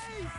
Easy.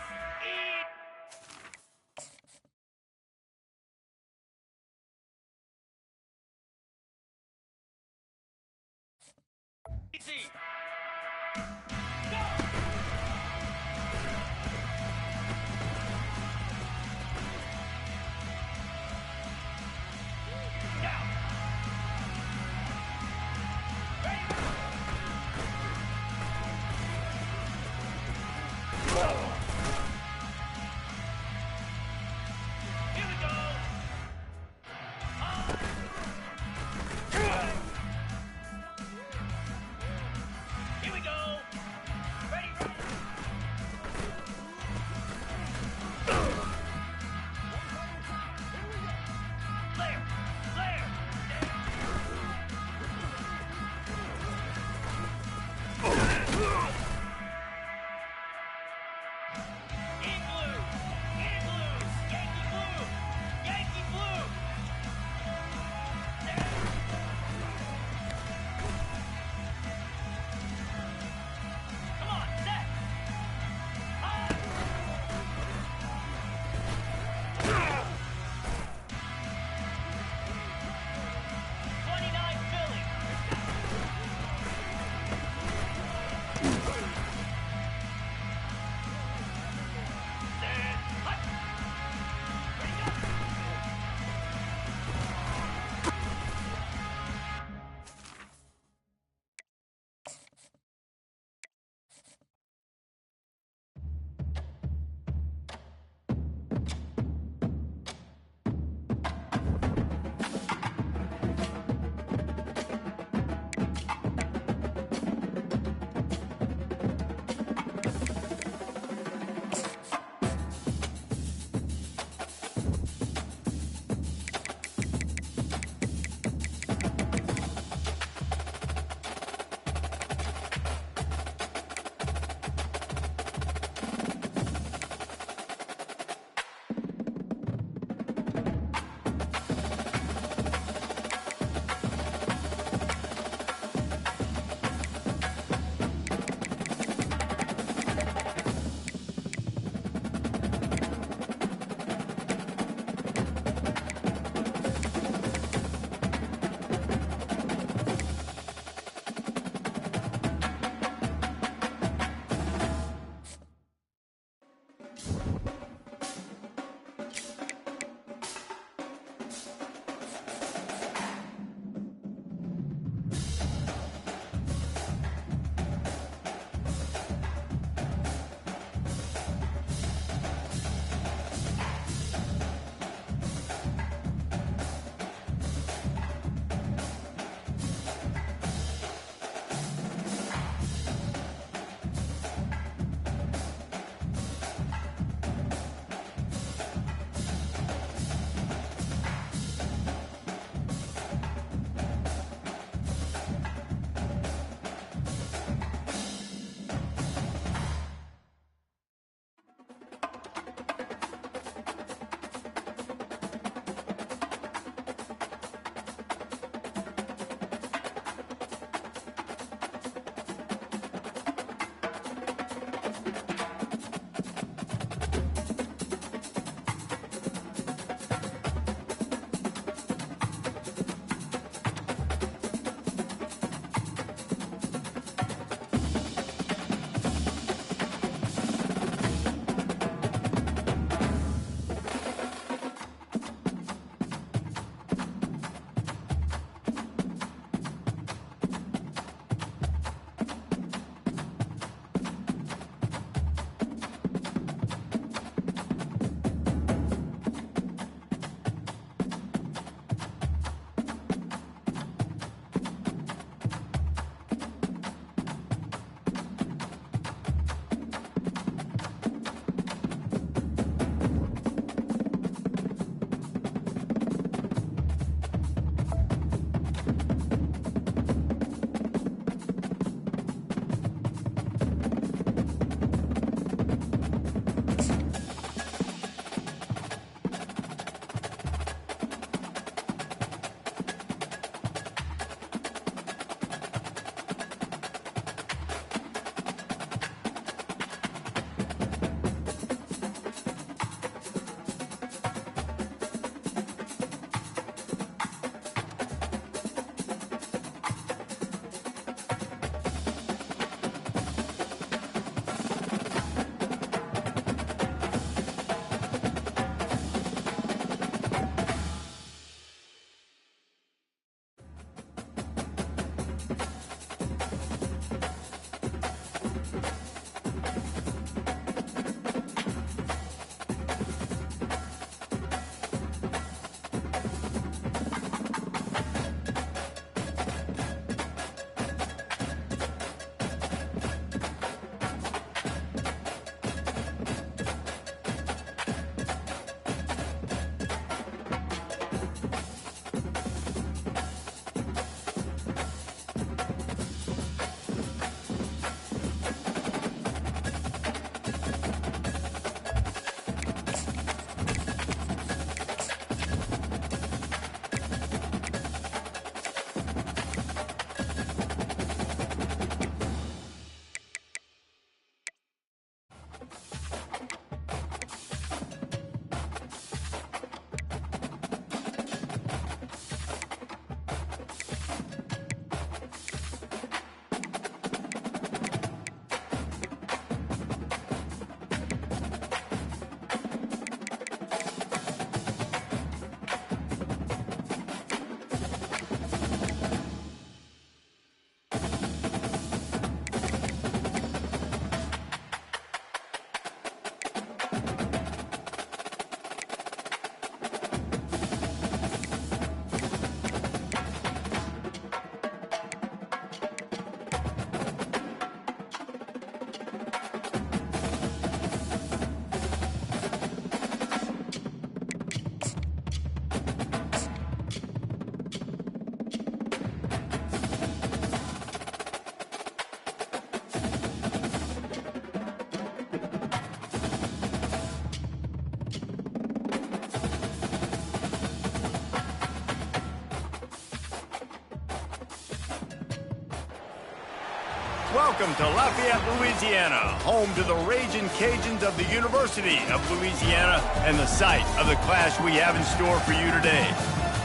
Welcome to Lafayette, Louisiana, home to the Ragin' Cajuns of the University of Louisiana and the site of the clash we have in store for you today.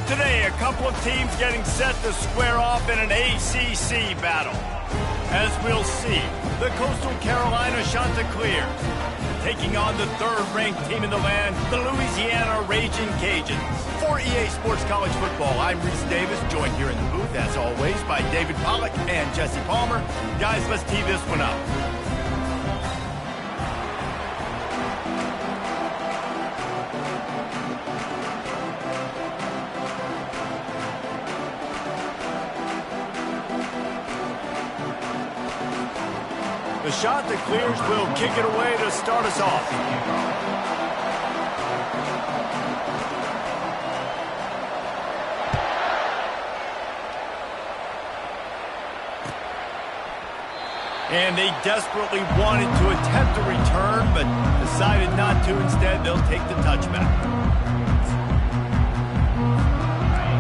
Today, a couple of teams getting set to square off in an ACC battle. As we'll see, the Coastal Carolina Chanticleer taking on the third-ranked team in the land, the Louisiana Ragin' Cajuns. For EA Sports College Football, I'm Reese Davis, joined here in the booth, as always, by David Pollack and Jesse Palmer. Guys, let's tee this one up. The Chanticleers will kick it away to start us off. And they desperately wanted to attempt a return, but decided not to. Instead, they'll take the touchback.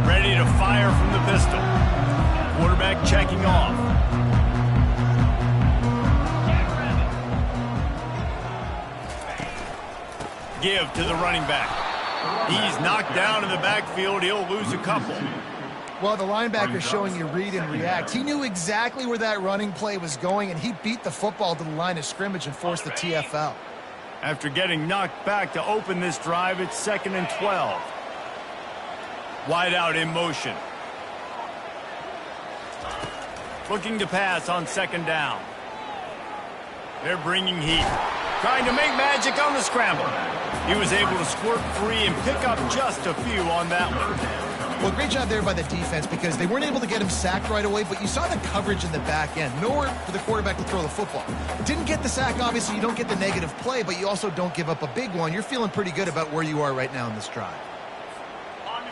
Ready to fire from the pistol. Quarterback checking off. Give to the running back. He's knocked down in the backfield. He'll lose a couple. Well, the linebacker's showing you read and react. He knew exactly where that running play was going, and he beat the football to the line of scrimmage and forced the TFL. After getting knocked back to open this drive, it's 2nd and 12. Wide out in motion. Looking to pass on 2nd down. They're bringing heat. Trying to make magic on the scramble. He was able to squirt free and pick up just a few on that one. Well, great job there by the defense because they weren't able to get him sacked right away, but you saw the coverage in the back end. Nowhere for the quarterback to throw the football. Didn't get the sack, obviously. You don't get the negative play, but you also don't give up a big one. You're feeling pretty good about where you are right now in this drive.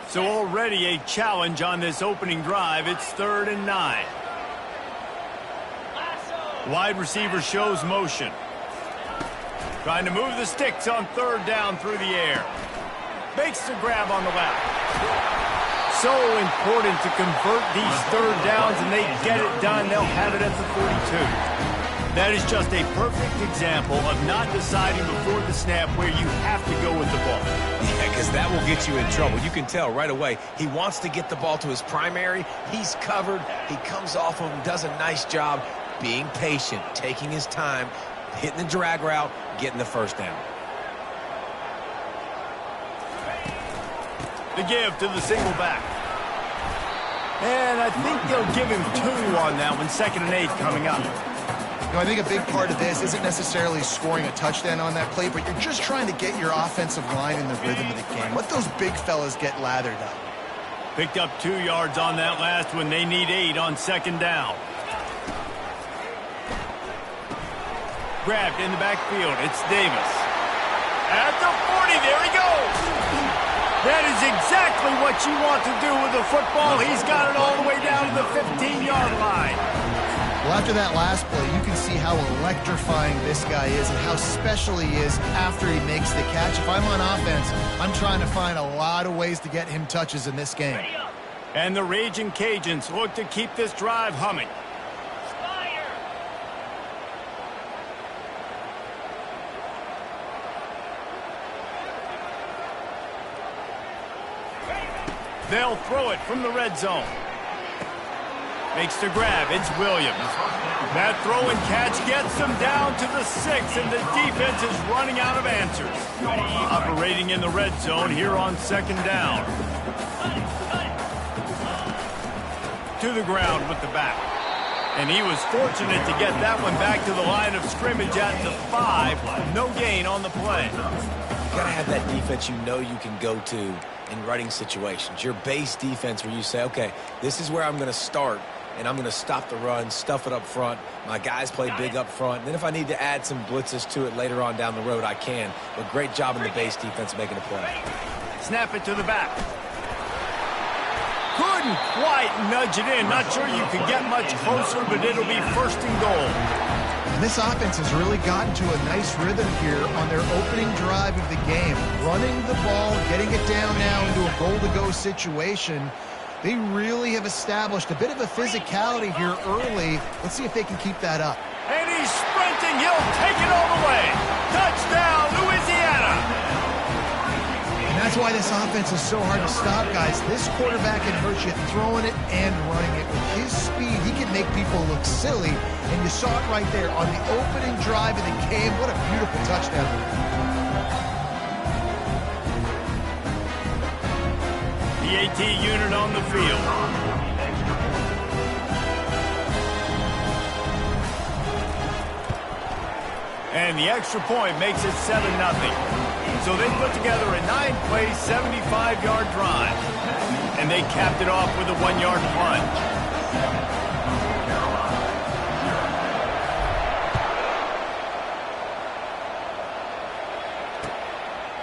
So already a challenge on this opening drive. It's 3rd and 9. Wide receiver shows motion. Trying to move the sticks on 3rd down through the air. Makes the grab on the left. So important to convert these 3rd downs, and they get it done. They'll have it at the 42. That is just a perfect example of not deciding before the snap where you have to go with the ball. Yeah, because that will get you in trouble. You can tell right away he wants to get the ball to his primary. He's covered. He comes off of him, does a nice job being patient, taking his time, hitting the drag route, getting the 1st down. The give to the single back. And I think they'll give him 2 on that one. 2nd and 8 coming up. You know, I think a big part of this isn't necessarily scoring a touchdown on that play, but you're just trying to get your offensive line in the rhythm of the game. Let those big fellas get lathered up. Picked up 2 yards on that last one. They need 8 on 2nd down. Grabbed in the backfield. It's Davis. At the 40, there he goes. That is exactly what you want to do with the football. He's got it all the way down to the 15-yard line. Well, after that last play, you can see how electrifying this guy is and how special he is after he makes the catch. If I'm on offense, I'm trying to find a lot of ways to get him touches in this game. And the Ragin' Cajuns look to keep this drive humming. They'll throw it from the red zone. Makes the grab. It's Williams. That throw and catch gets them down to the 6, and the defense is running out of answers. Operating in the red zone here on 2nd down. To the ground with the back. And he was fortunate to get that one back to the line of scrimmage at the 5. No gain on the play. You got to have that defense you know you can go to in running situations. Your base defense where you say, okay, this is where I'm going to start, and I'm going to stop the run, stuff it up front. My guys play big up front. Then if I need to add some blitzes to it later on down the road, I can. But great job in the base defense making a play. Snap it to the back. Couldn't quite nudge it in. Not sure you could get much closer, but it'll be 1st and goal. And this offense has really gotten to a nice rhythm here on their opening drive of the game. Running the ball, getting it down now into a goal-to-go situation. They really have established a bit of a physicality here early. Let's see if they can keep that up. And he's sprinting. He'll take it all the way. Touchdown, Louisiana. And that's why this offense is so hard to stop, guys. This quarterback can hurt you throwing it and running it. With his speed, he can make people look silly. And you saw it right there on the opening drive of the game. What a beautiful touchdown. The AT unit on the field. And the extra point makes it 7-0. So they put together a 9-play, 75-yard drive. And they capped it off with a 1-yard plunge.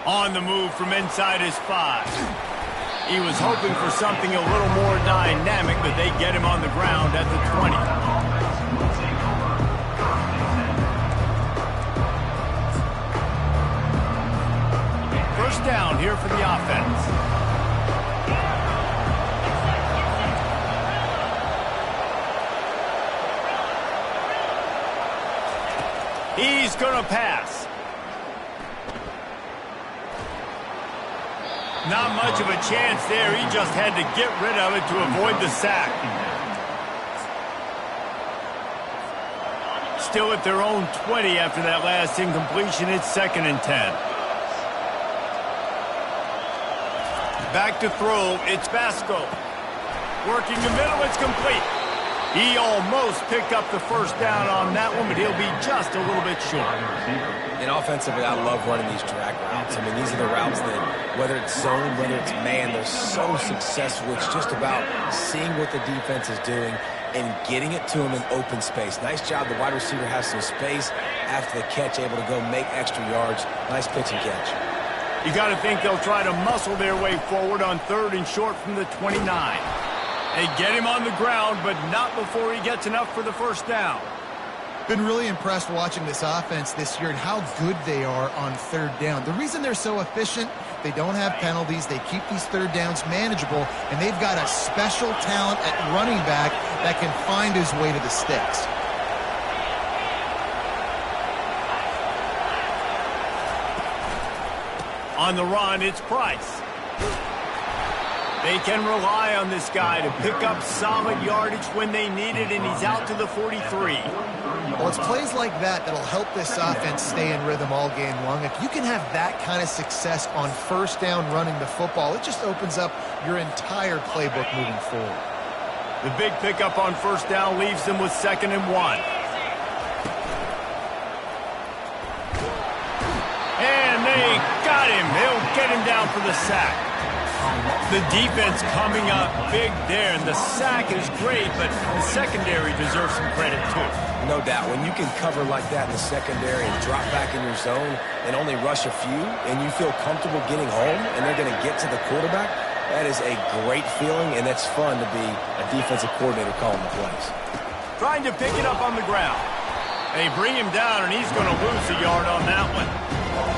On the move from inside his 5. He was hoping for something a little more dynamic, but they get him on the ground at the 20. First down here for the offense. He's going to pass. Not much of a chance there. He just had to get rid of it to avoid the sack. Still at their own 20 after that last incompletion. It's 2nd and 10. Back to throw. It's Vasco. Working the middle. It's complete. He almost picked up the first down on that one, but he'll be just a little bit short. And offensively, I love running these drag routes. I mean, these are the routes that, whether it's zone, whether it's man, they're so successful. It's just about seeing what the defense is doing and getting it to him in open space. Nice job. The wide receiver has some space after the catch, able to go make extra yards. Nice pitch and catch. You got to think they'll try to muscle their way forward on 3rd and short from the 29. They get him on the ground, but not before he gets enough for the first down. Been really impressed watching this offense this year and how good they are on 3rd down. The reason they're so efficient, they don't have penalties, they keep these 3rd downs manageable, and they've got a special talent at running back that can find his way to the sticks. On the run, it's Price. They can rely on this guy to pick up solid yardage when they need it, and he's out to the 43. Well, it's plays like that that'll help this offense stay in rhythm all game long. If you can have that kind of success on 1st down running the football, it just opens up your entire playbook moving forward. The big pickup on 1st down leaves them with 2nd and 1. And they got him. They'll get him down for the sack. The defense coming up big there, and the sack is great, but the secondary deserves some credit too. No doubt. When you can cover like that in the secondary and drop back in your zone and only rush a few, and you feel comfortable getting home, and they're going to get to the quarterback, that is a great feeling, and it's fun to be a defensive coordinator calling the plays. Trying to pick it up on the ground. They bring him down, and he's going to lose a yard on that one.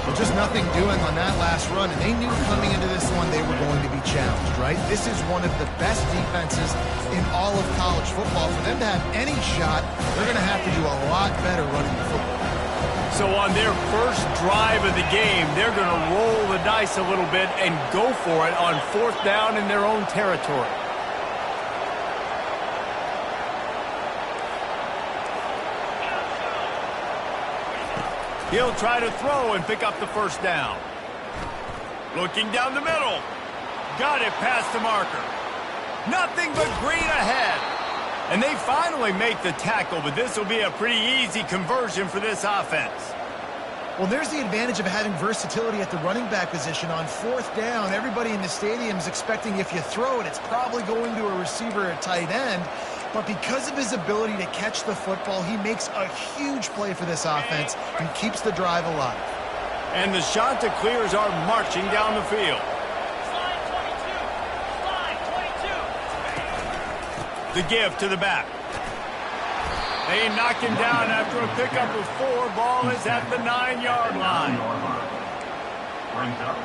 Well, just nothing doing on that last run, and they knew coming into this one they were going to be challenged, right? This is one of the best defenses in all of college football. For them to have any shot, they're going to have to do a lot better running the football. So on their first drive of the game, they're going to roll the dice a little bit and go for it on 4th down in their own territory. He'll try to throw and pick up the first down. Looking down the middle. Got it past the marker. Nothing but green ahead. And they finally make the tackle, but this will be a pretty easy conversion for this offense. Well, there's the advantage of having versatility at the running back position. On 4th down, everybody in the stadium is expecting if you throw it, it's probably going to a receiver or tight end. But because of his ability to catch the football, he makes a huge play for this offense and keeps the drive alive. And the Chanticleers are marching down the field. The give to the back. They knock him down after a pickup of 4. Ball is at the 9-yard line. Brings up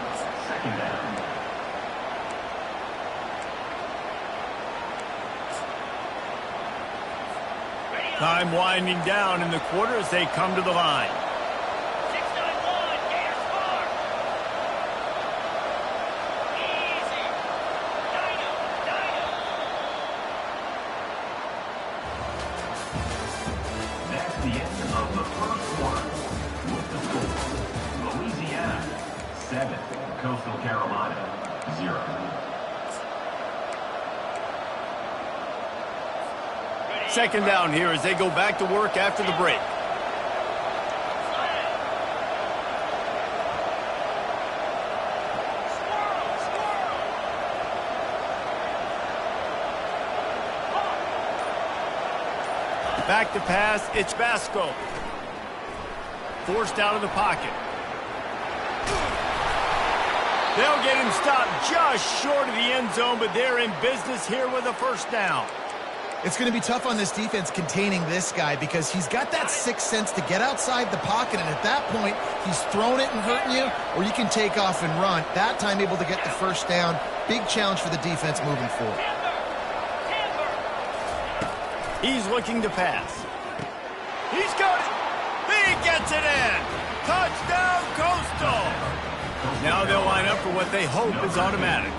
2nd down. Time winding down in the quarter as they come to the line. That's the end of the first quarter. With the score, Louisiana 7, Coastal Carolina 0. Second down here as they go back to work after the break. Back to pass, it's Vasco. Forced out of the pocket. They'll get him stopped just short of the end zone, but they're in business here with a first down. It's going to be tough on this defense containing this guy because he's got that sixth sense to get outside the pocket, and at that point, he's throwing it and hurting you, or you can take off and run. That time able to get the first down. Big challenge for the defense moving forward. He's looking to pass. He's got it. He gets it in. Touchdown, Coastal. Now they'll line up for what they hope is automatic.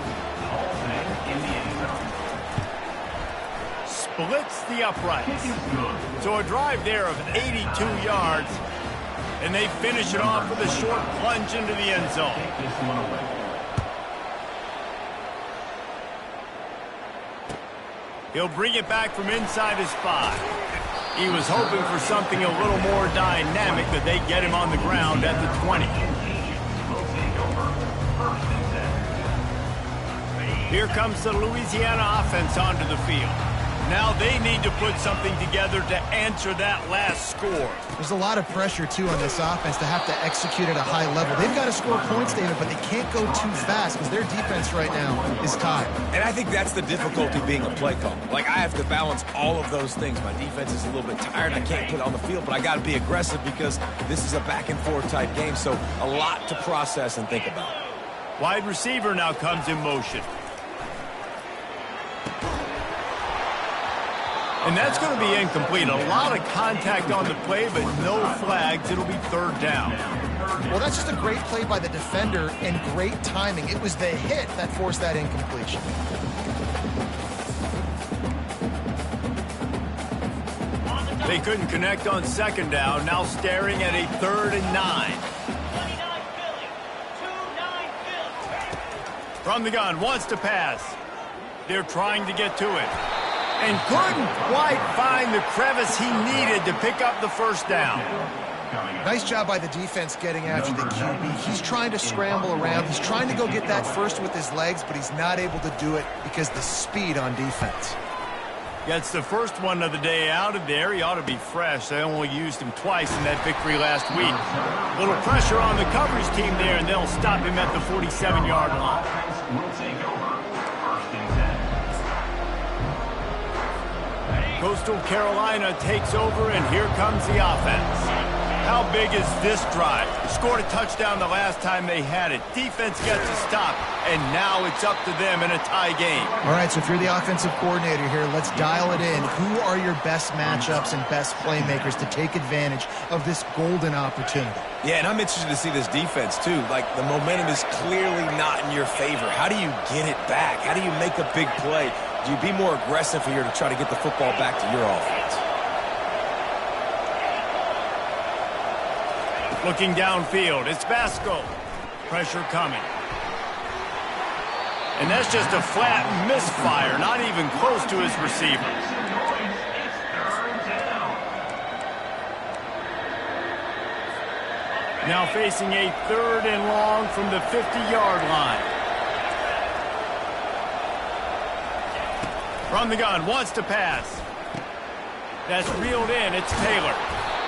Splits the uprights. So a drive there of 82 yards, and they finish it off with a short plunge into the end zone. He'll bring it back from inside his 5. He was hoping for something a little more dynamic, but they get him on the ground at the 20. Here comes the Louisiana offense onto the field. Now they need to put something together to answer that last score. There's a lot of pressure, too, on this offense to have to execute at a high level. They've got to score points, David, but they can't go too fast because their defense right now is tired. And I think that's the difficulty being a play caller. Like, I have to balance all of those things. My defense is a little bit tired. I can't put it on the field, but I got to be aggressive because this is a back-and-forth type game, so a lot to process and think about. Wide receiver now comes in motion. And that's going to be incomplete. A lot of contact on the play, but no flags. It'll be third down. Well, that's just a great play by the defender and great timing. It was the hit that forced that incompletion. They couldn't connect on second down. Now staring at a 3rd and 9. From the gun, wants to pass. They're trying to get to it. And couldn't quite find the crevice he needed to pick up the first down. Nice job by the defense getting after the QB. He's trying to scramble around. He's trying to go get that first with his legs, but he's not able to do it because the speed on defense. Gets the first one of the day out of there. He ought to be fresh. They only used him twice in that victory last week. A little pressure on the coverage team there, and they'll stop him at the 47-yard line. Will take over. First and 10. Coastal Carolina takes over, and here comes the offense. How big is this drive? Scored a touchdown the last time they had it. Defense gets a stop, and now it's up to them in a tie game. All right, so if you're the offensive coordinator here, let's dial it in. Who are your best matchups and best playmakers to take advantage of this golden opportunity? Yeah, and I'm interested to see this defense, too. Like, the momentum is clearly not in your favor. How do you get it back? How do you make a big play? Do you be more aggressive here to try to get the football back to your offense? Looking downfield, it's Vasco. Pressure coming. And that's just a flat misfire, not even close to his receiver. Now facing a 3rd and long from the 50-yard line. From the gun, wants to pass. That's reeled in, it's Taylor.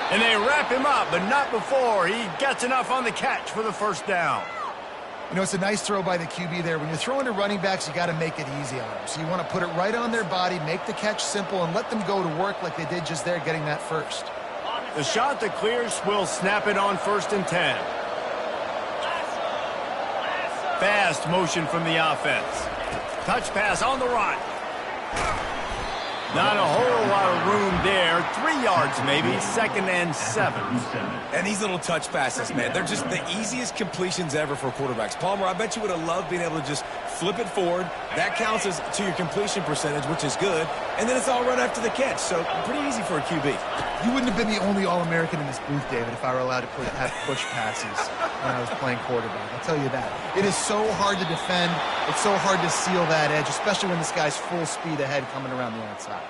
And they wrap him up, but not before he gets enough on the catch for the first down. You know, it's a nice throw by the QB there. When you're throwing to running backs, you got to make it easy on them. So you want to put it right on their body, make the catch simple, and let them go to work like they did just there, getting that first. The shot that clears will snap it on 1st and 10. Fast motion from the offense. Touch pass on the right. Not a whole lot of room there. 3 yards maybe, 2nd and 7. And these little touch passes, man, they're just the easiest completions ever for quarterbacks. Palmer, I bet you would have loved being able to just flip it forward. That counts as to your completion percentage, which is good. And then it's all run after the catch, so pretty easy for a QB. You wouldn't have been the only All-American in this booth, David, if I were allowed to have push passes when I was playing quarterback. I'll tell you that. It is so hard to defend. It's so hard to seal that edge, especially when this guy's full speed ahead coming around the outside.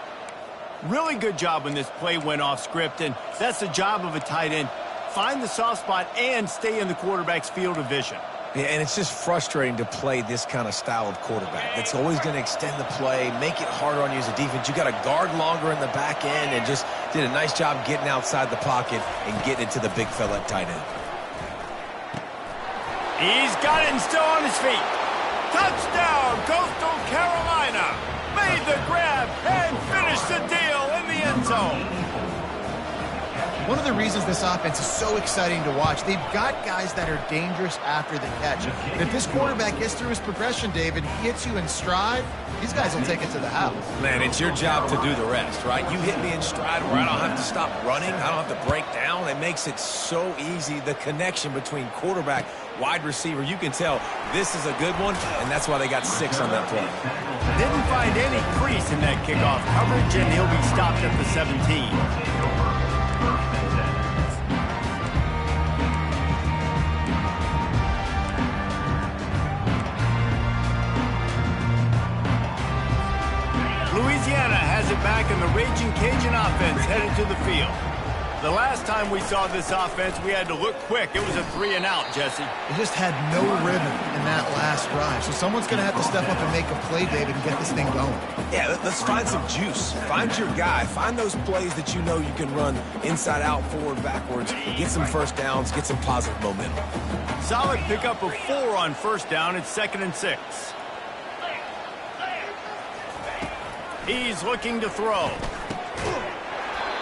Really good job when this play went off script, and that's the job of a tight end. Find the soft spot and stay in the quarterback's field of vision. Yeah, and it's just frustrating to play this kind of style of quarterback. That's always going to extend the play, make it harder on you as a defense. You got to guard longer in the back end, and just did a nice job getting outside the pocket and getting into the big fella at tight end. He's got it and still on his feet. Touchdown, Coastal Carolina. Made the grab and finished the deal in the end zone. One of the reasons this offense is so exciting to watch, they've got guys that are dangerous after the catch. And if this quarterback gets through his progression, David, he hits you in stride, these guys will take it to the house. Man, it's your job to do the rest, right? You hit me in stride where I don't have to stop running. I don't have to break down. It makes it so easy. The connection between quarterback, wide receiver, you can tell this is a good one, and that's why they got 6 on that play. Didn't find any crease in that kickoff coverage, and he'll be stopped at the 17. Louisiana has it back, and the Raging Cajun offense headed to the field. The last time we saw this offense, we had to look quick. It was a 3-and-out, Jesse. They just had no rhythm in that last drive. So someone's going to have to step up and make a play, David, and get this thing going. Yeah, let's find some juice. Find your guy. Find those plays that you know you can run inside out, forward, backwards. Get some first downs. Get some positive momentum. Solid pickup of 4 on first down. It's 2nd and 6. He's looking to throw.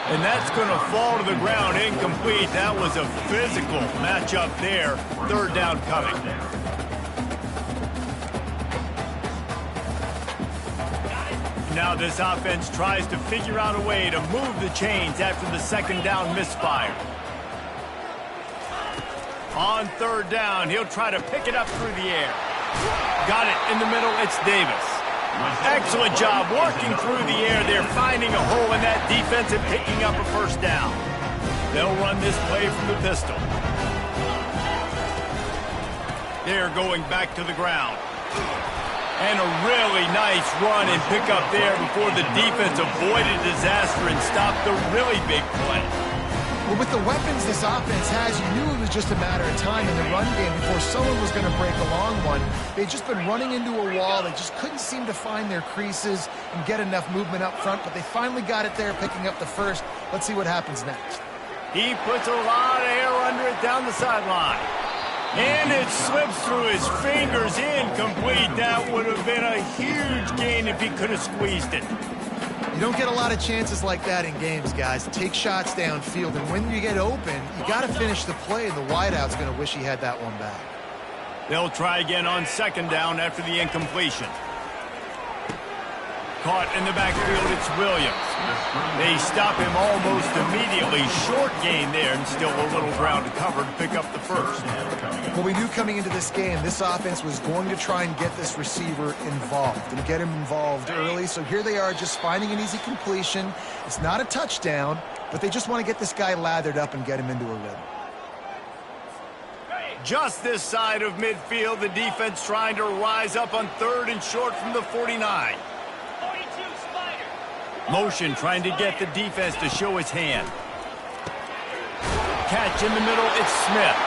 And that's going to fall to the ground, incomplete. That was a physical matchup there. 3rd down coming. Now this offense tries to figure out a way to move the chains after the 2nd down misfire. On 3rd down, he'll try to pick it up through the air. Got it in the middle. It's Davis. Excellent job working through the air there, finding a hole in that defense and picking up a 1st down. They'll run this play from the pistol. They're going back to the ground. And a really nice run and pick up there before the defense avoided disaster and stopped the really big play. Well, with the weapons this offense has, you knew it was just a matter of time in the run game before someone was going to break a long one. They'd just been running into a wall. They just couldn't seem to find their creases and get enough movement up front, but they finally got it there, picking up the 1st. Let's see what happens next. He puts a lot of air under it down the sideline. And it slips through his fingers, incomplete. That would have been a huge gain if he could have squeezed it. You don't get a lot of chances like that in games, guys. Take shots downfield, and when you get open, you got to finish the play, and the wideout's going to wish he had that one back. They'll try again on 2nd down after the incompletion. Caught in the backfield, it's Williams. They stop him almost immediately. Short gain there, and still a little ground to cover to pick up the 1st. Well, we knew coming into this game, this offense was going to try and get this receiver involved and get him involved early. So here they are just finding an easy completion. It's not a touchdown, but they just want to get this guy lathered up and get him into a rhythm. Just this side of midfield, the defense trying to rise up on 3rd and short from the 49. Motion trying to get the defense to show his hand. Catch in the middle, it's Smith.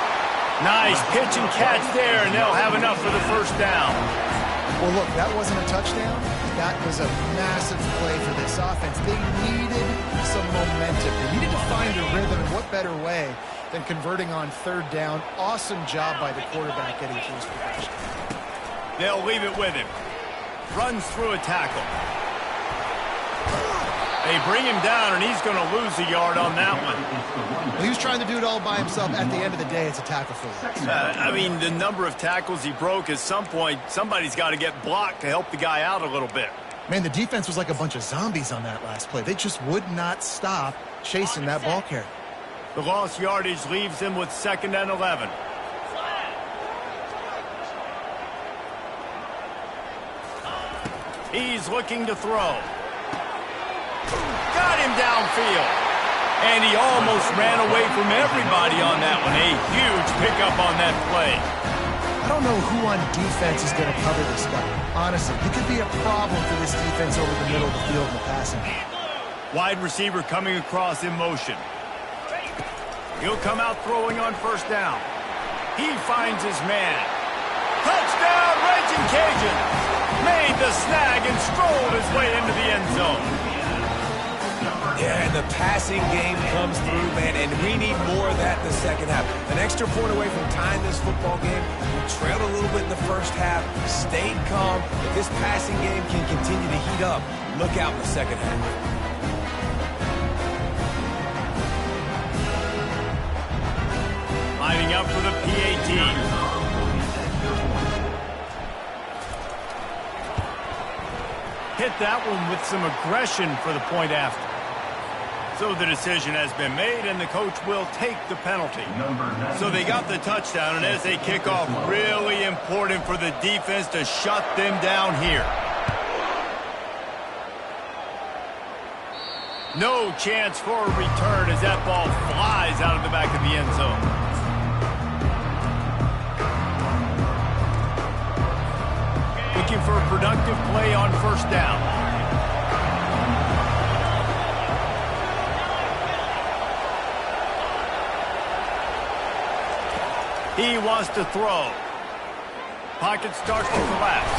Nice pitch and catch there, and they'll have enough for the 1st down. Well, look, that wasn't a touchdown. That was a massive play for this offense. They needed some momentum. They needed to find a rhythm, and what better way than converting on 3rd down. Awesome job by the quarterback getting to his progression. They'll leave it with him. Runs through a tackle. They bring him down, and he's going to lose a yard on that one. Well, he was trying to do it all by himself. At the end of the day, it's a tackle for loss. I mean, the number of tackles he broke, at some point, somebody's got to get blocked to help the guy out a little bit. Man, the defense was like a bunch of zombies on that last play. They just would not stop chasing that ball carrier. The lost yardage leaves him with 2nd and 11. He's looking to throw. Got him downfield. And he almost ran away from everybody on that one. A huge pickup on that play. I don't know who on defense is going to cover this guy. Honestly, he could be a problem for this defense over the middle of the field in the passing game. Wide receiver coming across in motion. He'll come out throwing on 1st down. He finds his man. Touchdown, Raging Cajun! Made the snag and strolled his way into the end zone. Yeah, and the passing game comes through, man, and we need more of that in the second half. An extra point away from tying this football game. We trailed a little bit in the first half, stayed calm. If this passing game can continue to heat up, look out in the second half. Lining up for the PAT. Hit that one with some aggression for the point after. So the decision has been made, and the coach will take the penalty. So they got the touchdown, and as they kick off, really important for the defense to shut them down here. No chance for a return as that ball flies out of the back of the end zone. Looking for a productive play on 1st down. He wants to throw. Pocket starts to collapse.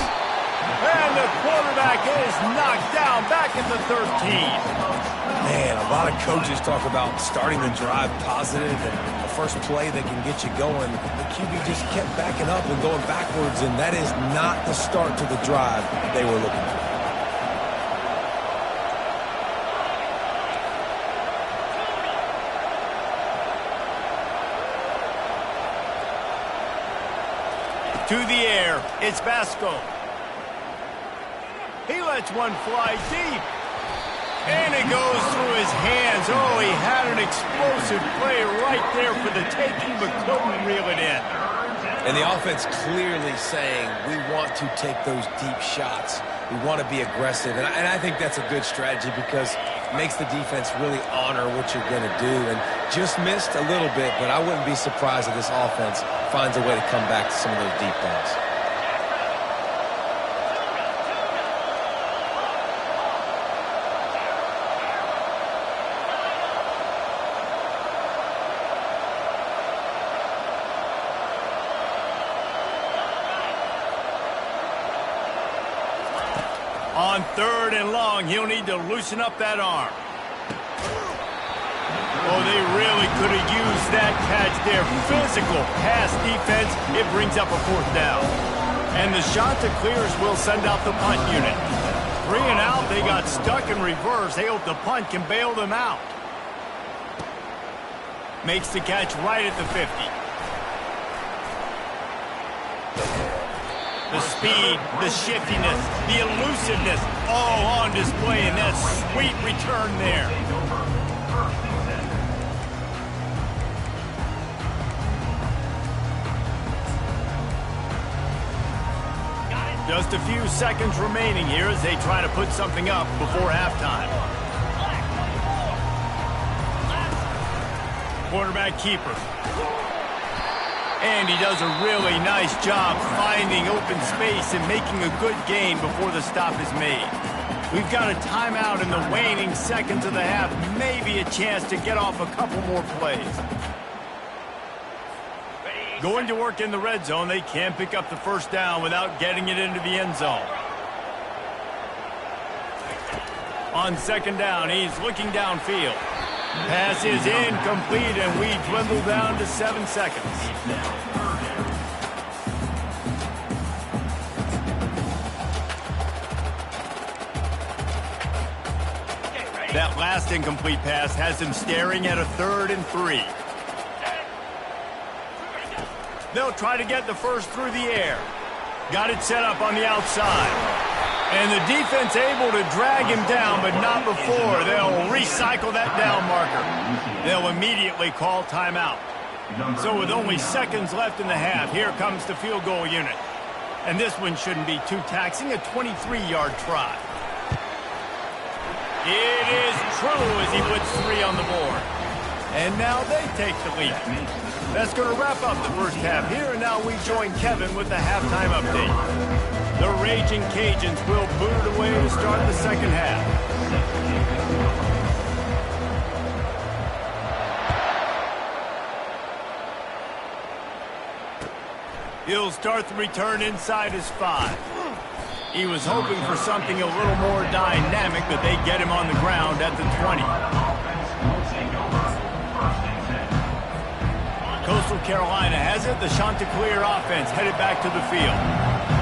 And the quarterback is knocked down back at the 13. Man, a lot of coaches talk about starting the drive positive and the first play that can get you going. The QB just kept backing up and going backwards, and that is not the start to the drive they were looking for. To the air, it's Vasco. He lets one fly deep. And it goes through his hands. Oh, he had an explosive play right there for the taking, but couldn't reel it in. And the offense clearly saying, we want to take those deep shots. We want to be aggressive. And I think that's a good strategy because it makes the defense really honor what you're going to do. And just missed a little bit, but I wouldn't be surprised if this offense finds a way to come back to some of those deep balls. On 3rd and long, he'll need to loosen up that arm. Oh, they really could have used that catch there. Physical pass defense. It brings up a 4th down. And the shot to clears will send out the punt unit. 3 and out, they got stuck in reverse. They hope the punt can bail them out. Makes the catch right at the 50. The speed, the shiftiness, the elusiveness, all on display in that sweet return there. Just a few seconds remaining here as they try to put something up before halftime. Quarterback keeper. And he does a really nice job finding open space and making a good gain before the stop is made. We've got a timeout in the waning seconds of the half. Maybe a chance to get off a couple more plays. Going to work in the red zone. They can't pick up the 1st down without getting it into the end zone. On 2nd down, he's looking downfield. Pass is incomplete, and we dwindle down to 7 seconds. That last incomplete pass has him staring at a 3rd and 3. They'll try to get the first through the air. Got it set up on the outside. And the defense able to drag him down, but not before. They'll recycle that down marker. They'll immediately call timeout. So with only seconds left in the half, here comes the field goal unit. And this one shouldn't be too taxing, a 23-yard try. It is true as he puts 3 on the board. And now they take the lead. That's going to wrap up the first half here, and now we join Kevin with the halftime update. The Raging Cajuns will boot it away to start the second half. He'll start the return inside his 5. He was hoping for something a little more dynamic, but they get him on the ground at the 20. Coastal Carolina has it. The Chanticleer offense headed back to the field.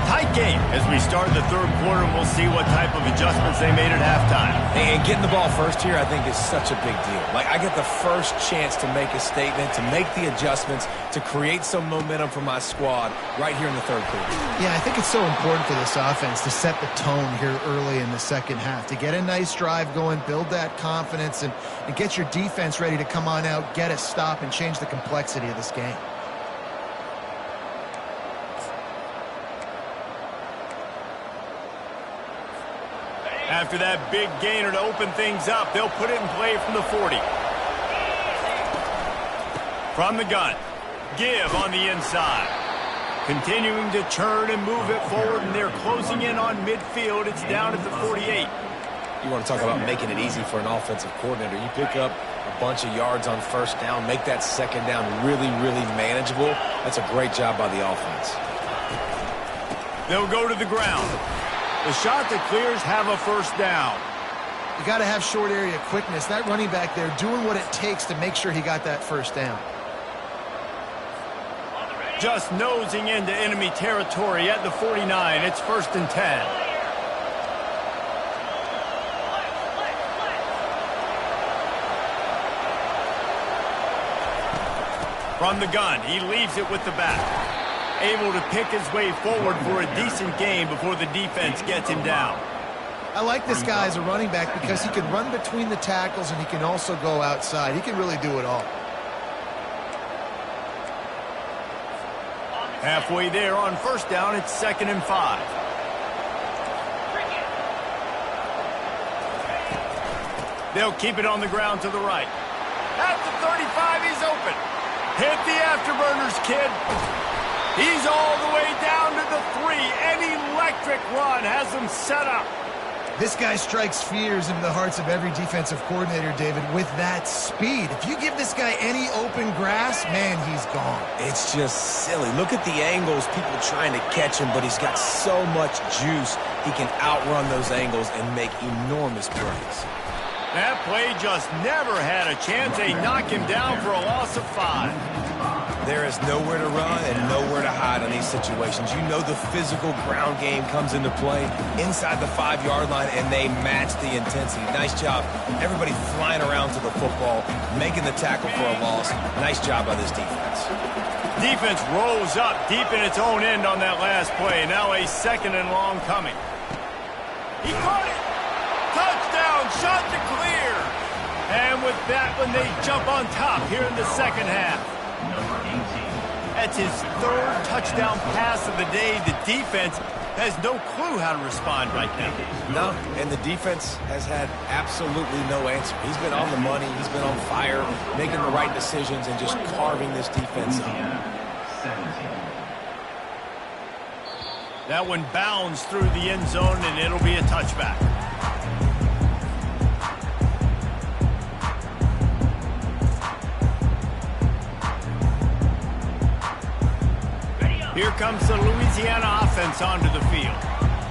Tight game as we start the third quarter, and we'll see what type of adjustments they made at halftime. And getting the ball first here, I think, is such a big deal. Like, I get the first chance to make a statement, to make the adjustments, to create some momentum for my squad right here in the third quarter. Yeah, I think it's so important for this offense to set the tone here early in the second half, to get a nice drive going, build that confidence, and get your defense ready to come on out, get a stop, and change the complexity of this game. After that big gainer to open things up, they'll put it in play from the 40. From the gun, give on the inside. Continuing to churn and move it forward, and they're closing in on midfield. It's down at the 48. You want to talk about making it easy for an offensive coordinator. You pick up a bunch of yards on first down, make that second down really, really manageable. That's a great job by the offense. They'll go to the ground. The Chanticleers have a first down. You got to have short area quickness. That running back there doing what it takes to make sure he got that first down. Just nosing into enemy territory at the 49. It's 1st and 10. From the gun, he leaves it with the back. Able to pick his way forward for a decent game before the defense gets him down. I like this guy as a running back because he can run between the tackles and he can also go outside. He can really do it all. Halfway there on first down, it's 2nd and 5. They'll keep it on the ground to the right. At the 35, he's open. Hit the afterburners, kid. He's all the way down to the 3. An electric run has him set up. This guy strikes fears into the hearts of every defensive coordinator, David, with that speed. If you give this guy any open grass, man, he's gone. It's just silly. Look at the angles, people trying to catch him, but he's got so much juice. He can outrun those angles and make enormous plays. That play just never had a chance. They knock him down for a loss of 5. There is nowhere to run and nowhere to hide in these situations. You know the physical ground game comes into play inside the 5-yard line, and they match the intensity. Nice job. Everybody flying around to the football, making the tackle for a loss. Nice job by this defense. Defense rolls up deep in its own end on that last play. Now a 2nd and long coming. He caught it. Touchdown, shot to clear. And with that one, they jump on top here in the second half. That's his 3rd touchdown pass of the day. The defense has no clue how to respond right now. No, and the defense has had absolutely no answer. He's been on the money. He's been on fire, making the right decisions and just carving this defense up. That one bounds through the end zone, and it'll be a touchback. Here comes the Louisiana offense onto the field.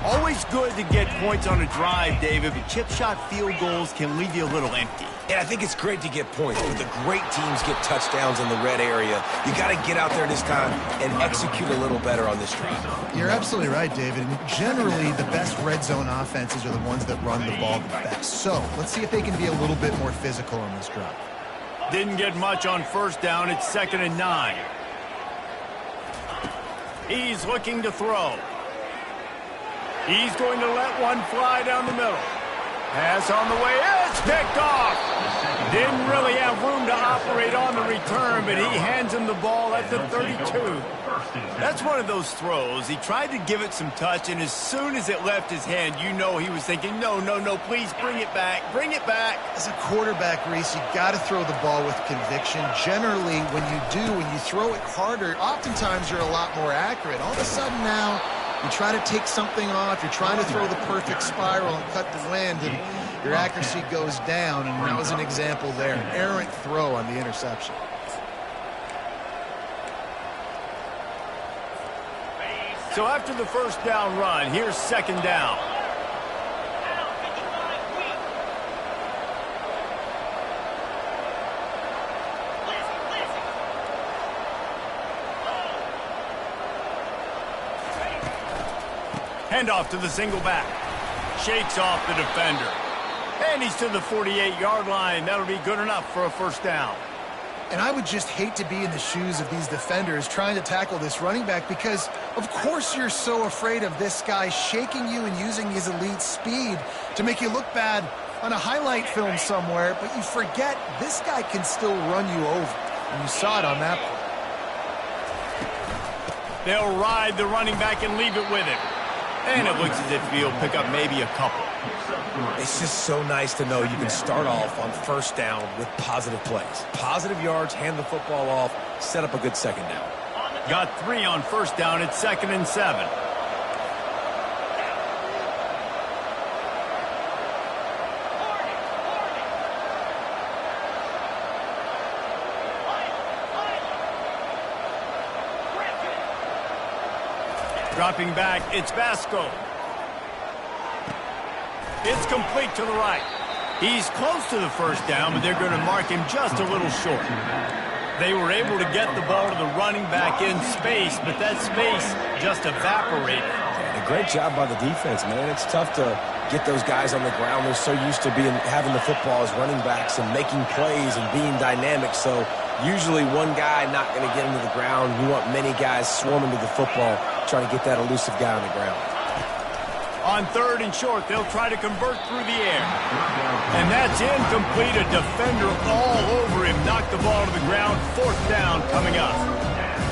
Always good to get points on a drive, David, but chip shot field goals can leave you a little empty. And I think it's great to get points, but the great teams get touchdowns in the red area. You got to get out there this time and execute a little better on this drive. You're absolutely right, David. And generally, the best red zone offenses are the ones that run the ball the best. So let's see if they can be a little bit more physical on this drive. Didn't get much on first down. It's 2nd and 9. He's looking to throw. He's going to let one fly down the middle. Pass on the way. It's picked off. Didn't really have room to operate on the return, but he hands him the ball at the 32. That's one of those throws. He tried to give it some touch, and as soon as it left his hand, you know he was thinking, no, no, no, please bring it back. Bring it back. As a quarterback, Reese, you got to throw the ball with conviction. Generally, when you throw it harder, oftentimes you're a lot more accurate. All of a sudden now, you try to take something off, you're trying to throw the perfect spiral and cut the wind, and your accuracy goes down, and that was an example there. Errant throw on the interception. So after the first down run, here's second down. Handoff to the single back. Shakes off the defender. And he's to the 48-yard line. That'll be good enough for a first down. And I would just hate to be in the shoes of these defenders trying to tackle this running back because, of course, you're so afraid of this guy shaking you and using his elite speed to make you look bad on a highlight film somewhere, but you forget this guy can still run you over. And you saw it on that play. They'll ride the running back and leave it with him. And it looks as if he'll pick up maybe a couple. It's just so nice to know you can start off on first down with positive plays. Positive yards, hand the football off, set up a good second down. Got 3 on first down. It's 2nd and 7. Dropping back, it's Vasco. It's complete to the right. He's close to the first down, but they're going to mark him just a little short. They were able to get the ball to the running back in space, but that space just evaporated. And a great job by the defense, man. It's tough to get those guys on the ground. They're so used to having the football as running backs and making plays and being dynamic. So usually one guy not going to get into the ground. You want many guys swarming to the football, trying to get that elusive guy on the ground. On 3rd and short, they'll try to convert through the air. And that's incomplete. A defender all over him. Knocked the ball to the ground. 4th down coming up.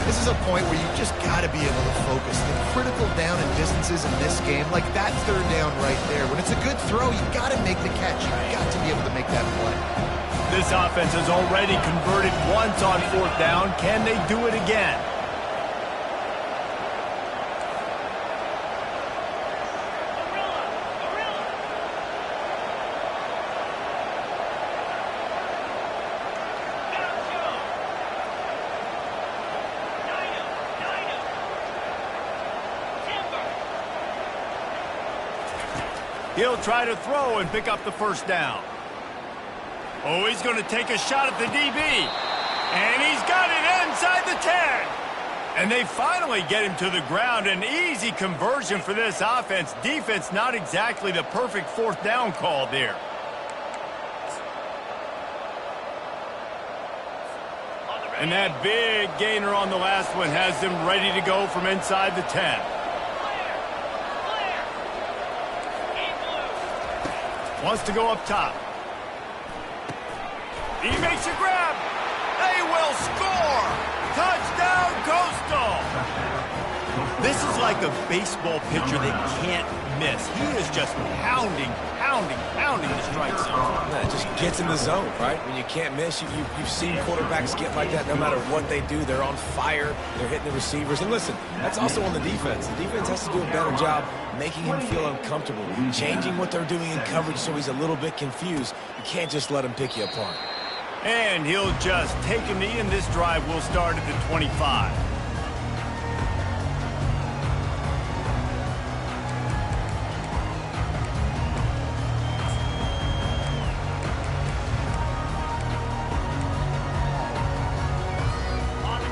This is a point where you just got to be able to focus. The critical down and distances in this game, like that 3rd down right there. When it's a good throw, you got to make the catch. You got to be able to make that play. This offense has already converted once on 4th down. Can they do it again? He'll try to throw and pick up the first down. Oh, he's going to take a shot at the DB. And he's got it inside the 10. And they finally get him to the ground. An easy conversion for this offense. Defense not exactly the perfect 4th down call there. And that big gainer on the last one has them ready to go from inside the 10. Wants to go up top. He makes a grab. They will score. Touchdown, Coastal. This is like a baseball pitcher that can't miss. He is just pounding the strike zone. Yeah, it just gets in the zone, right? When you can't miss, you've seen quarterbacks get like that no matter what they do. They're on fire. They're hitting the receivers. And listen, that's also on the defense. The defense has to do a better job making him feel uncomfortable, changing what they're doing in coverage so he's a little bit confused. You can't just let him pick you apart. And he'll just take a knee, and this drive will start at the 25.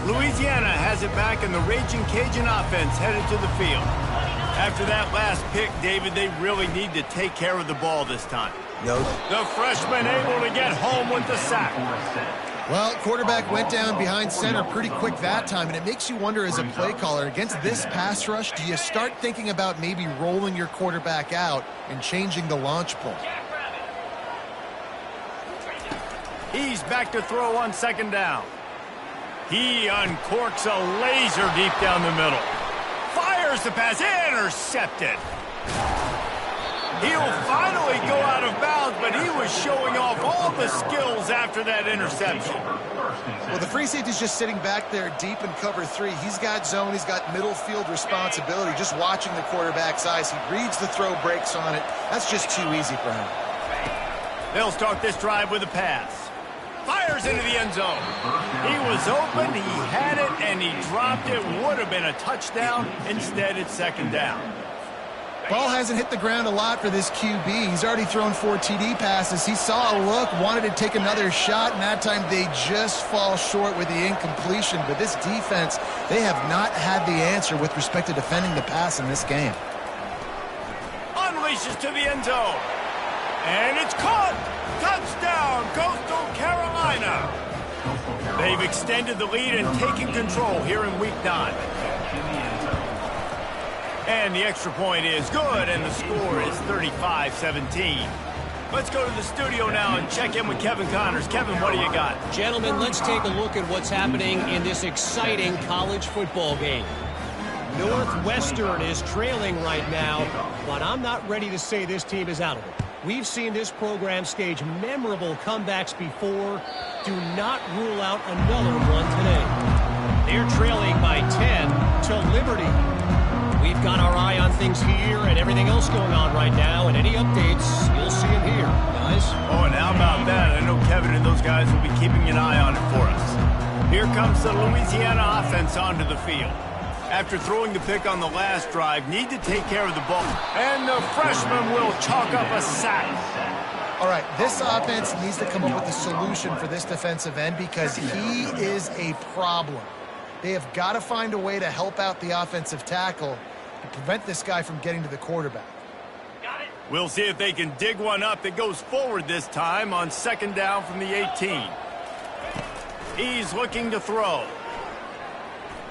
Louisiana has it back, and the Raging Cajun offense headed to the field. After that last pick, David, they really need to take care of the ball this time. No. The freshman able to get home with the sack. Well, quarterback went down behind center pretty quick that time, and it makes you wonder as a play caller, against this pass rush, do you start thinking about maybe rolling your quarterback out and changing the launch point? He's back to throw on second down. He uncorks a laser deep down the middle. Fires the pass, intercepted. He'll finally go out of bounds, but he was showing off all the skills after that interception. Well, the free safety's just sitting back there deep in cover 3. He's got zone. He's got middle field responsibility. Just watching the quarterback's eyes. He reads the throw, breaks on it. That's just too easy for him. They'll start this drive with a pass. Fires into the end zone. He was open, he had it, and he dropped it. Would have been a touchdown. Instead, it's second down. Ball hasn't hit the ground a lot for this QB. He's already thrown 4 TD passes. He saw a look, wanted to take another shot, and that time they just fall short with the incompletion. But this defense, they have not had the answer with respect to defending the pass in this game. Unleashes to the end zone. And it's caught. Touchdown, Coastal Carolina. They've extended the lead and taken control here in Week 9. And the extra point is good, and the score is 35-17. Let's go to the studio now and check in with Kevin Connors. Kevin, what do you got? Gentlemen, let's take a look at what's happening in this exciting college football game. Northwestern is trailing right now, but I'm not ready to say this team is out of it. We've seen this program stage memorable comebacks before. Do not rule out another one today. They're trailing by 10 to Liberty. We've got our eye on things here and everything else going on right now, and any updates, you'll see them here, guys. Oh, and how about that? I know Kevin and those guys will be keeping an eye on it for us. Here comes the Louisiana offense onto the field. After throwing the pick on the last drive, need to take care of the ball. And the freshman will chalk up a sack. All right, this offense needs to come up with a solution for this defensive end because he is a problem. They have got to find a way to help out the offensive tackle to prevent this guy from getting to the quarterback. We'll see if they can dig one up that goes forward this time on second down from the 18. He's looking to throw.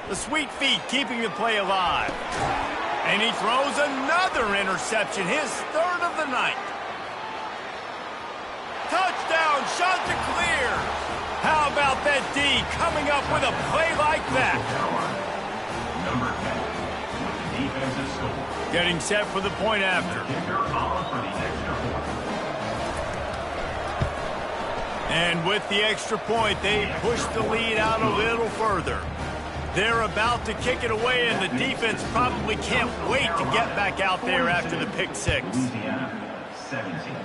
The sweet feet keeping the play alive. And he throws another interception, his third of the night. Touchdown, shot to clear. How about that D coming up with a play like that? Number 10 with the defensive score. Getting set for the point after. Kicker on for the extra point. And with the extra point, they push the lead out a little further. They're about to kick it away, and the defense probably can't wait to get back out there after the pick six. Louisiana 17.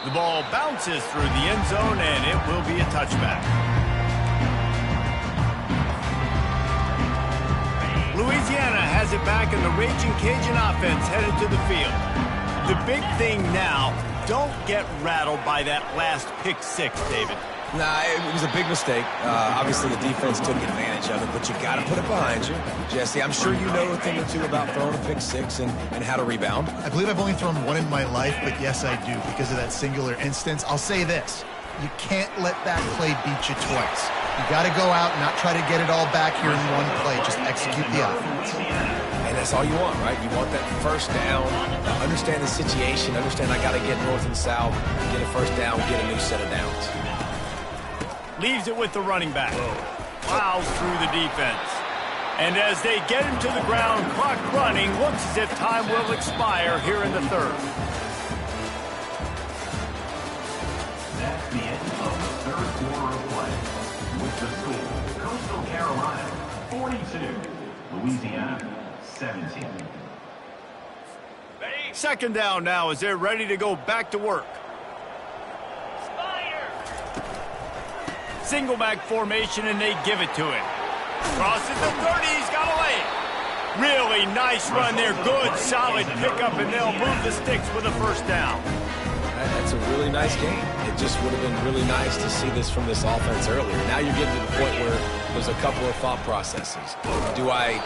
The ball bounces through the end zone, and it will be a touchback. Louisiana has it back, and the Raging Cajun offense headed to the field. The big thing now, don't get rattled by that last pick six, David. Nah, it was a big mistake. Obviously, the defense took advantage of it, but you got to put it behind you. Jesse, I'm sure you know a thing or two about throwing a pick six and how to rebound. I believe I've only thrown one in my life, but yes, I do because of that singular instance. I'll say this. You can't let that play beat you twice. You got to go out and not try to get it all back here in one play. Just execute the offense. And that's all you want, right? You want that first down, understand the situation, understand I got to get north and south, get a first down, get a new set of downs. Leaves it with the running back. Plows through the defense. And as they get him to the ground, clock running, looks as if time will expire here in the third. That's the end of the third quarter of play. With the score, Coastal Carolina 42, Louisiana 17. Second down now as they're ready to go back to work. Single back formation, and they give it to him. Crosses the 30, he's got to lay it. Really nice run there, good, solid pickup, and they'll move the sticks with a first down. That's a really nice game. It just would have been really nice to see this from this offense earlier. Now you're getting to the point where there's a couple of thought processes. Do I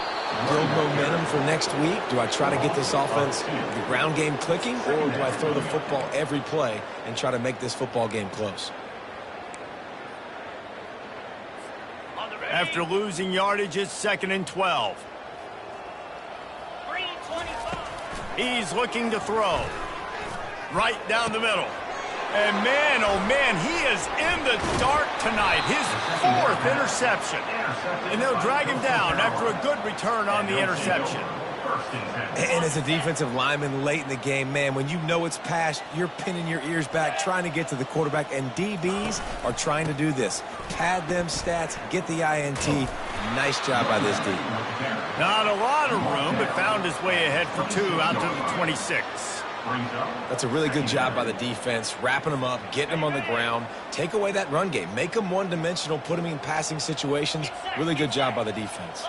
build momentum for next week? Do I try to get this offense, the ground game clicking, or do I throw the football every play and try to make this football game close? After losing yardage, it's 2nd and 12. 325. He's looking to throw. Right down the middle. And man, oh man, he is in the dark tonight. His 4th interception. And they'll drag him down after a good return on the interception. And as a defensive lineman late in the game, man, when you know it's past, you're pinning your ears back, trying to get to the quarterback, and DBs are trying to do this. Pad them stats, get the INT. Nice job by this D. Not a lot of room, but found his way ahead for 2 out to the 26. That's a really good job by the defense, wrapping them up, getting them on the ground. Take away that run game. Make them one-dimensional, put them in passing situations. Really good job by the defense.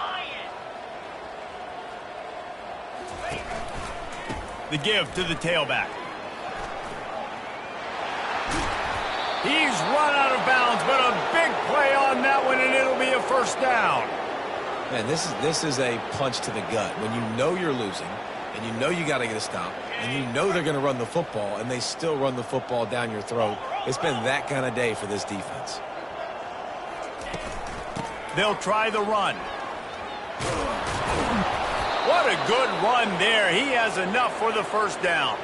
The give to the tailback. He's run out of bounds, but a big play on that one, and it'll be a 1st down. Man, this is a punch to the gut. When you know you're losing, and you know you got to get a stop, and you know they're going to run the football, and they still run the football down your throat. It's been that kind of day for this defense. They'll try the run. What a good run there. He has enough for the 1st down.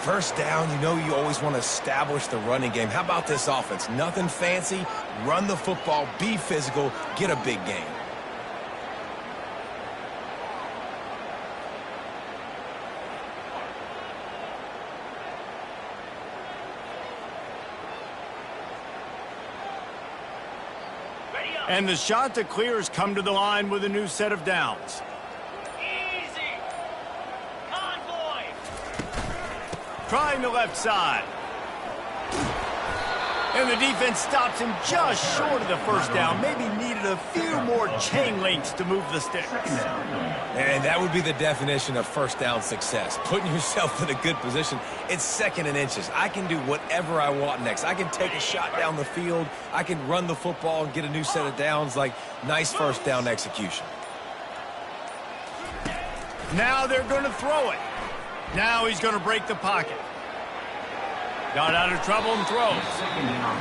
1st down, you know you always want to establish the running game. How about this offense? Nothing fancy. Run the football, be physical, get a big gain. And the shot that clears come to the line with a new set of downs. Easy. Convoy. Trying the left side. And the defense stops him just short of the 1st down. Maybe needed a few more chain links to move the sticks. And that would be the definition of 1st down success. Putting yourself in a good position. It's 2nd and inches. I can do whatever I want next. I can take a shot down the field. I can run the football and get a new set of downs. Like, nice 1st down execution. Now they're going to throw it. Now he's going to break the pocket. Got out of trouble and throws.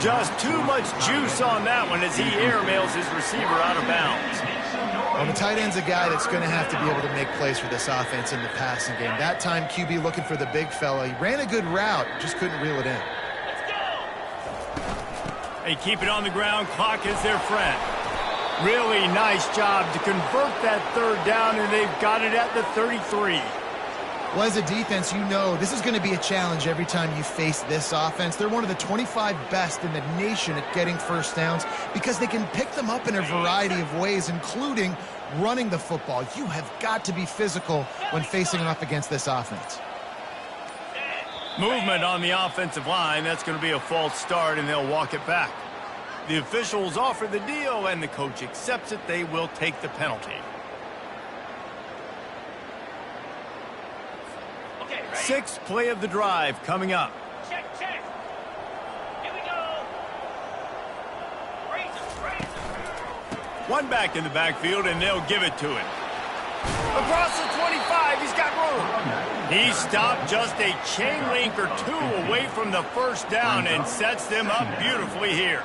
Just too much juice on that one as he airmails his receiver out of bounds. Well, the tight end's a guy that's going to have to be able to make plays for this offense in the passing game. That time, QB looking for the big fella. He ran a good route, just couldn't reel it in. Let's go. They keep it on the ground. Clock is their friend. Really nice job to convert that 3rd down, and they've got it at the 33. Well, as a defense, you know this is going to be a challenge every time you face this offense. They're one of the 25 best in the nation at getting 1st downs because they can pick them up in a variety of ways, including running the football. You have got to be physical when facing off against this offense. Movement on the offensive line. That's going to be a false start, and they'll walk it back. The officials offer the deal, and the coach accepts it. They will take the penalty. 6th play of the drive coming up. Check, check. Here we go. Raise him. One back in the backfield, and they'll give it to him. Across the 25, he's got room. He stopped just a chain link or 2 away from the 1st down and sets them up beautifully here.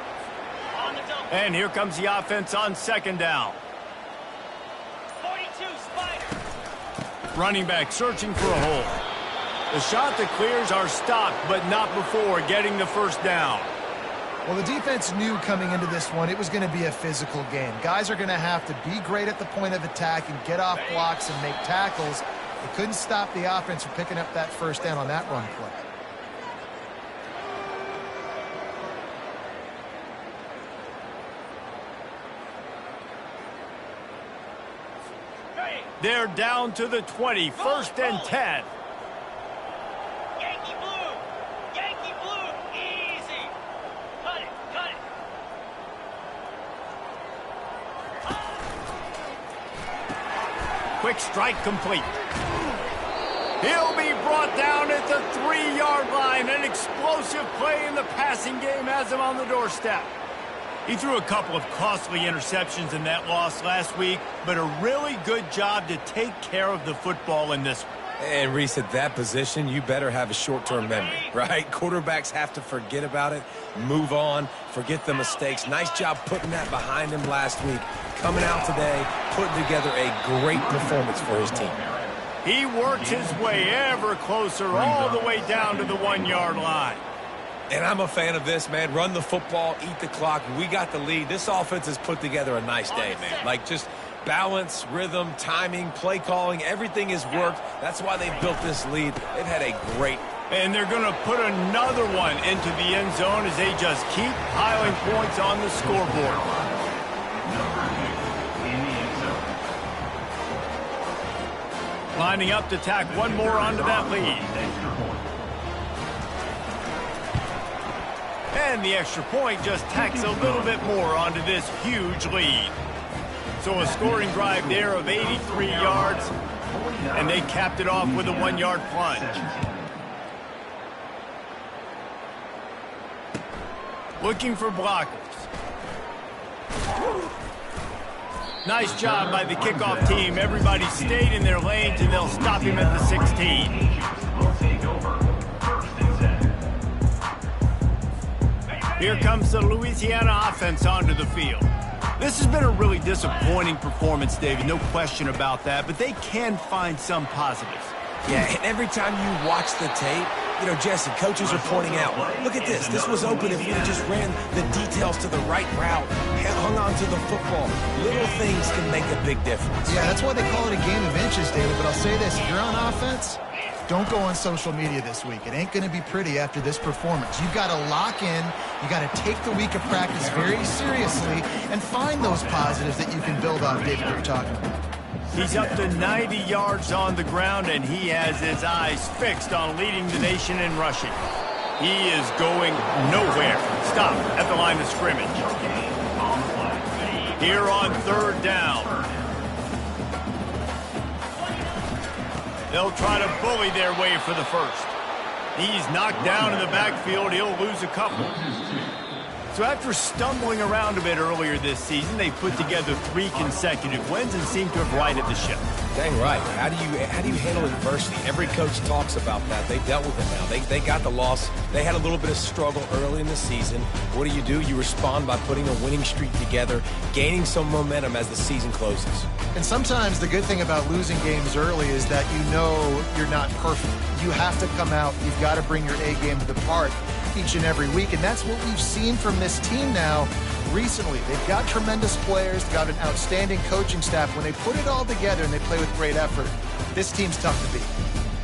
And here comes the offense on 2nd down. 42 Spider. Running back searching for a hole. The shot that clears are stopped, but not before getting the 1st down. Well, the defense knew coming into this one it was going to be a physical game. Guys are going to have to be great at the point of attack and get off blocks and make tackles. They couldn't stop the offense from picking up that 1st down on that run play. They're down to the 20, 1st and 10. Yankee blue. Yankee blue. Easy. Cut it. Cut it. Quick strike complete. He'll be brought down at the 3-yard line. An explosive play in the passing game has him on the doorstep. He threw a couple of costly interceptions in that loss last week, but a really good job to take care of the football in this one. And Reese, at that position, you better have a short-term memory, right? Quarterbacks have to forget about it, move on, forget the mistakes. Nice job putting that behind him last week. Coming out today, putting together a great performance for his team. He works his way ever closer all the way down to the 1-yard line. And I'm a fan of this, man. Run the football, eat the clock. We got the lead. This offense has put together a nice day, man. Like, just balance, rhythm, timing, play calling, everything has worked. That's why they've built this lead. They've had a great... And they're going to put another one into the end zone as they just keep piling points on the scoreboard. Lining up to tack one more onto that lead. And the extra point just tacks a little bit more onto this huge lead. So a scoring drive there of 83 yards, and they capped it off with a 1-yard plunge. Looking for blockers. Nice job by the kickoff team. Everybody stayed in their lanes, and they'll stop him at the 16. Here comes the Louisiana offense onto the field. This has been a really disappointing performance, David, no question about that, but they can find some positives. Yeah, and every time you watch the tape, you know, Jesse, coaches are pointing out, look at this. This was open if we just ran the details to the right route, hung on to the football. Little things can make a big difference. Yeah, that's why they call it a game of inches, David. But I'll say this, if you're on offense, don't go on social media this week. It ain't going to be pretty after this performance. You've got to lock in. You got to take the week of practice very seriously and find those positives that you can build off, David, that you're talking about. He's up to 90 yards on the ground, and he has his eyes fixed on leading the nation in rushing. He is going nowhere. Stop at the line of scrimmage. Here on 3rd down. They'll try to bully their way for the first. He's knocked down in the backfield. He'll lose a couple. So after stumbling around a bit earlier this season, they put together 3 consecutive wins and seem to have righted the ship. Dang right. How do you handle adversity? Every coach talks about that. They dealt with it now. They got the loss. They had a little bit of struggle early in the season. What do? You respond by putting a winning streak together, gaining some momentum as the season closes. And sometimes the good thing about losing games early is that you know you're not perfect. You have to come out. You've got to bring your A game to the part each and every week, and that's what we've seen from this team now recently. They've got tremendous players, got an outstanding coaching staff. When they put it all together and they play with great effort, this team's tough to beat.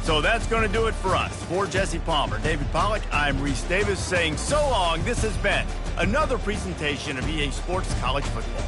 So that's going to do it for us. For Jesse Palmer, David Pollack, I'm Reese Davis saying so long. This has been another presentation of EA Sports College Football.